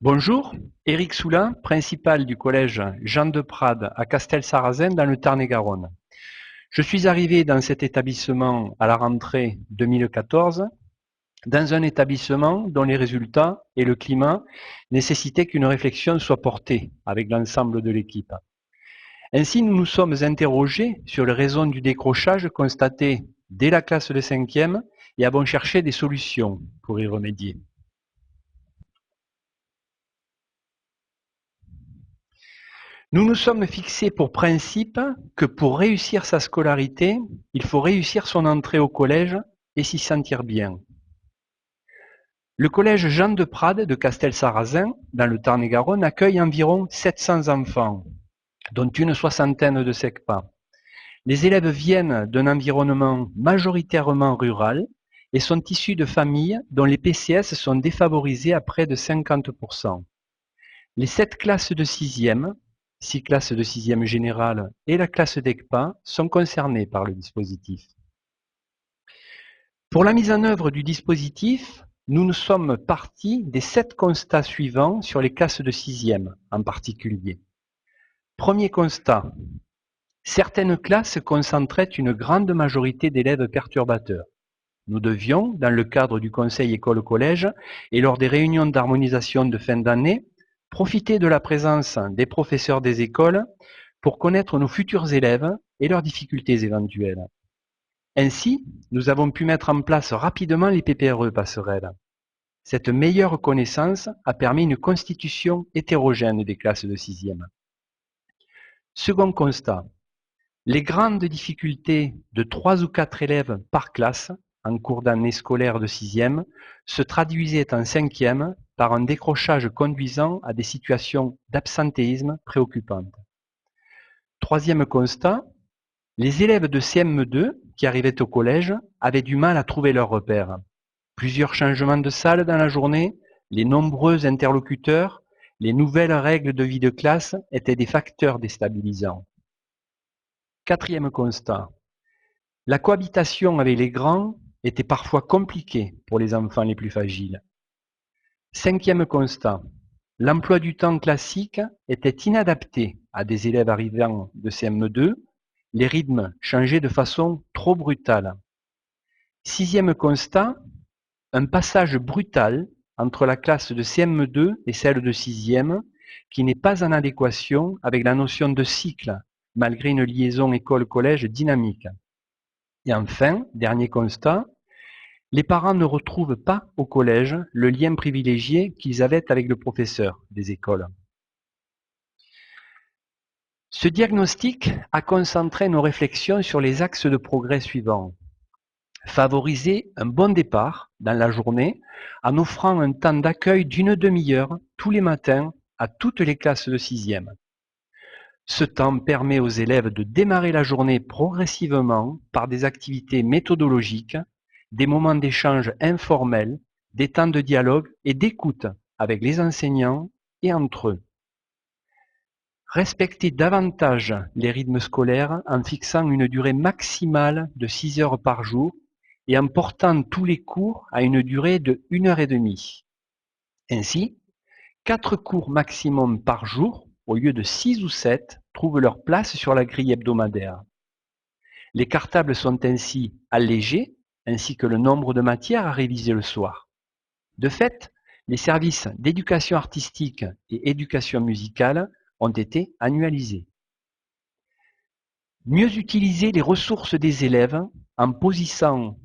Bonjour, Éric Soulin, principal du collège Jean de Prade à Castelsarrasin dans le Tarn-et-Garonne. Je suis arrivé dans cet établissement à la rentrée 2014, dans un établissement dont les résultats et le climat nécessitaient qu'une réflexion soit portée avec l'ensemble de l'équipe. Ainsi, nous nous sommes interrogés sur les raisons du décrochage constaté dès la classe de 5e et avons cherché des solutions pour y remédier. Nous nous sommes fixés pour principe que pour réussir sa scolarité, il faut réussir son entrée au collège et s'y sentir bien. Le collège Jean de Prade de Castelsarrasin, dans le Tarn-et-Garonne, accueille environ 700 enfants, dont une soixantaine de SECPA. Les élèves viennent d'un environnement majoritairement rural et sont issus de familles dont les PCS sont défavorisés à près de 50%. Les 7 classes de 6e, 6 classes de 6e générale et la classe d'ECPA sont concernées par le dispositif. Pour la mise en œuvre du dispositif, nous nous sommes partis des 7 constats suivants sur les classes de 6e en particulier. Premier constat, certaines classes concentraient une grande majorité d'élèves perturbateurs. Nous devions, dans le cadre du conseil école-collège et lors des réunions d'harmonisation de fin d'année, profiter de la présence des professeurs des écoles pour connaître nos futurs élèves et leurs difficultés éventuelles. Ainsi, nous avons pu mettre en place rapidement les PPRE passerelles. Cette meilleure connaissance a permis une constitution hétérogène des classes de 6e. Second constat, les grandes difficultés de 3 ou 4 élèves par classe en cours d'année scolaire de 6e se traduisaient en 5e par un décrochage conduisant à des situations d'absentéisme préoccupantes. Troisième constat, les élèves de CM2 qui arrivaient au collège avaient du mal à trouver leurs repères. Plusieurs changements de salle dans la journée, les nombreux interlocuteurs, les nouvelles règles de vie de classe étaient des facteurs déstabilisants. Quatrième constat, la cohabitation avec les grands était parfois compliquée pour les enfants les plus fragiles. Cinquième constat, l'emploi du temps classique était inadapté à des élèves arrivant de CM2, les rythmes changeaient de façon trop brutale. Sixième constat, un passage brutal entre la classe de CM2 et celle de 6e qui n'est pas en adéquation avec la notion de cycle, malgré une liaison école-collège dynamique. Et enfin, dernier constat, les parents ne retrouvent pas au collège le lien privilégié qu'ils avaient avec le professeur des écoles. Ce diagnostic a concentré nos réflexions sur les axes de progrès suivants. Favoriser un bon départ dans la journée en offrant un temps d'accueil d'une demi-heure tous les matins à toutes les classes de 6e. Ce temps permet aux élèves de démarrer la journée progressivement par des activités méthodologiques, des moments d'échange informels, des temps de dialogue et d'écoute avec les enseignants et entre eux. Respecter davantage les rythmes scolaires en fixant une durée maximale de 6 heures par jour et en portant tous les cours à une durée de 1 heure et demie. Ainsi, 4 cours maximum par jour, au lieu de 6 ou 7, trouvent leur place sur la grille hebdomadaire. Les cartables sont ainsi allégés, ainsi que le nombre de matières à réviser le soir. De fait, les services d'éducation artistique et éducation musicale ont été annualisés. Mieux utiliser les ressources des élèves en positionnant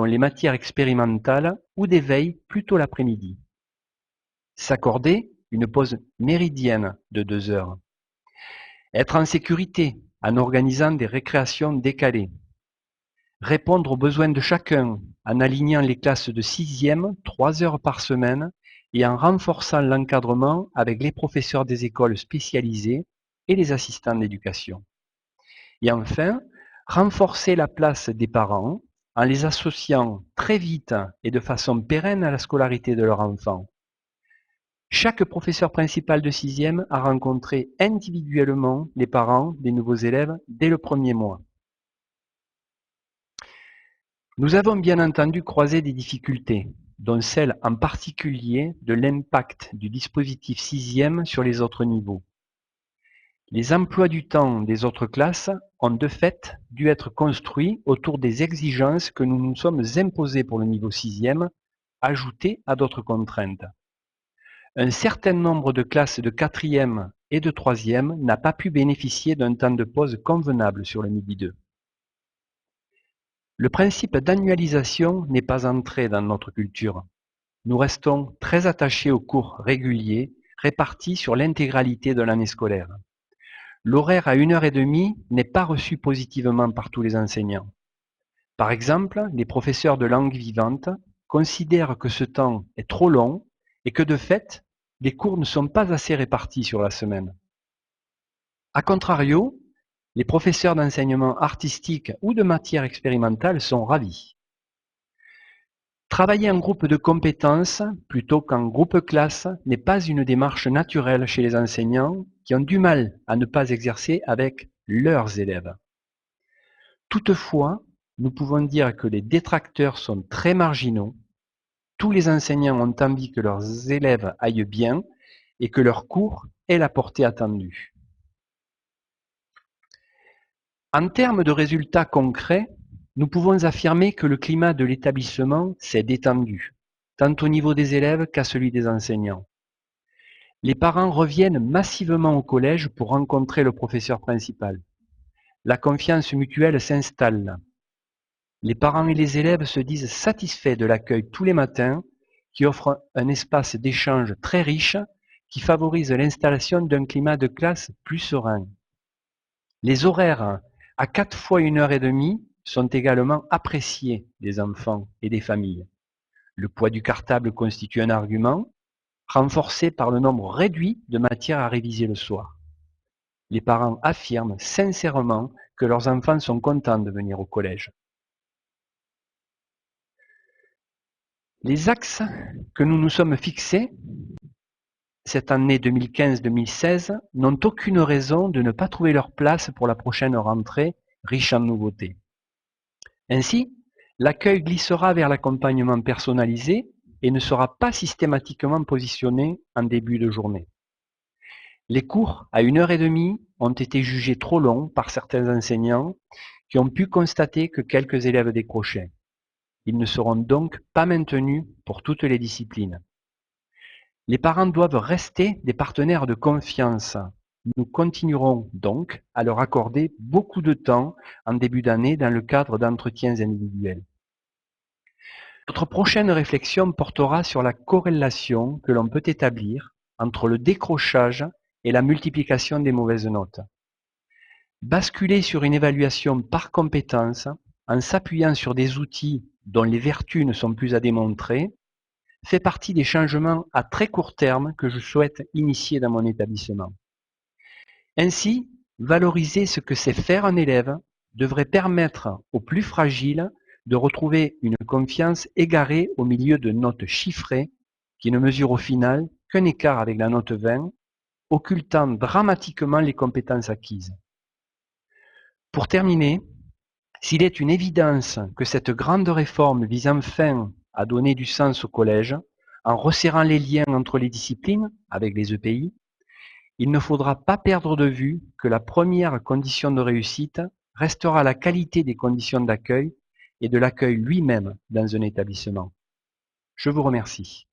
les matières expérimentales ou d'éveil plutôt l'après-midi. S'accorder une pause méridienne de 2 heures. Être en sécurité en organisant des récréations décalées. Répondre aux besoins de chacun en alignant les classes de 6e 3 heures par semaine et en renforçant l'encadrement avec les professeurs des écoles spécialisées et les assistants d'éducation. Et enfin, renforcer la place des parents en les associant très vite et de façon pérenne à la scolarité de leur enfant. Chaque professeur principal de 6e a rencontré individuellement les parents des nouveaux élèves dès le premier mois. Nous avons bien entendu croisé des difficultés dont celle en particulier de l'impact du dispositif sixième sur les autres niveaux. Les emplois du temps des autres classes ont de fait dû être construits autour des exigences que nous nous sommes imposées pour le niveau sixième, ajoutées à d'autres contraintes. Un certain nombre de classes de quatrième et de troisième n'a pas pu bénéficier d'un temps de pause convenable sur le midi 2. Le principe d'annualisation n'est pas entré dans notre culture. Nous restons très attachés aux cours réguliers répartis sur l'intégralité de l'année scolaire. L'horaire à 1h30 n'est pas reçu positivement par tous les enseignants. Par exemple, les professeurs de langue vivante considèrent que ce temps est trop long et que de fait, les cours ne sont pas assez répartis sur la semaine. A contrario, les professeurs d'enseignement artistique ou de matière expérimentale sont ravis. Travailler en groupe de compétences plutôt qu'en groupe classe n'est pas une démarche naturelle chez les enseignants qui ont du mal à ne pas exercer avec leurs élèves. Toutefois, nous pouvons dire que les détracteurs sont très marginaux. Tous les enseignants ont envie que leurs élèves aillent bien et que leur cours ait la portée attendue. En termes de résultats concrets, nous pouvons affirmer que le climat de l'établissement s'est détendu, tant au niveau des élèves qu'à celui des enseignants. Les parents reviennent massivement au collège pour rencontrer le professeur principal. La confiance mutuelle s'installe. Les parents et les élèves se disent satisfaits de l'accueil tous les matins, qui offre un espace d'échange très riche, qui favorise l'installation d'un climat de classe plus serein. Les horaires à 4 fois 1h30 sont également appréciés des enfants et des familles. Le poids du cartable constitue un argument, renforcé par le nombre réduit de matières à réviser le soir. Les parents affirment sincèrement que leurs enfants sont contents de venir au collège. Les axes que nous nous sommes fixés cette année 2015-2016 n'ont aucune raison de ne pas trouver leur place pour la prochaine rentrée riche en nouveautés. Ainsi, l'accueil glissera vers l'accompagnement personnalisé et ne sera pas systématiquement positionné en début de journée. Les cours à 1h30 ont été jugés trop longs par certains enseignants qui ont pu constater que quelques élèves décrochaient. Ils ne seront donc pas maintenus pour toutes les disciplines. Les parents doivent rester des partenaires de confiance. Nous continuerons donc à leur accorder beaucoup de temps en début d'année dans le cadre d'entretiens individuels. Notre prochaine réflexion portera sur la corrélation que l'on peut établir entre le décrochage et la multiplication des mauvaises notes. Basculer sur une évaluation par compétence en s'appuyant sur des outils dont les vertus ne sont plus à démontrer fait partie des changements à très court terme que je souhaite initier dans mon établissement. Ainsi, valoriser ce que sait faire un élève devrait permettre aux plus fragiles de retrouver une confiance égarée au milieu de notes chiffrées qui ne mesurent au final qu'un écart avec la note 20, occultant dramatiquement les compétences acquises. Pour terminer, s'il est une évidence que cette grande réforme vise enfin à donner du sens au collège, en resserrant les liens entre les disciplines avec les EPI, il ne faudra pas perdre de vue que la première condition de réussite restera la qualité des conditions d'accueil et de l'accueil lui-même dans un établissement. Je vous remercie.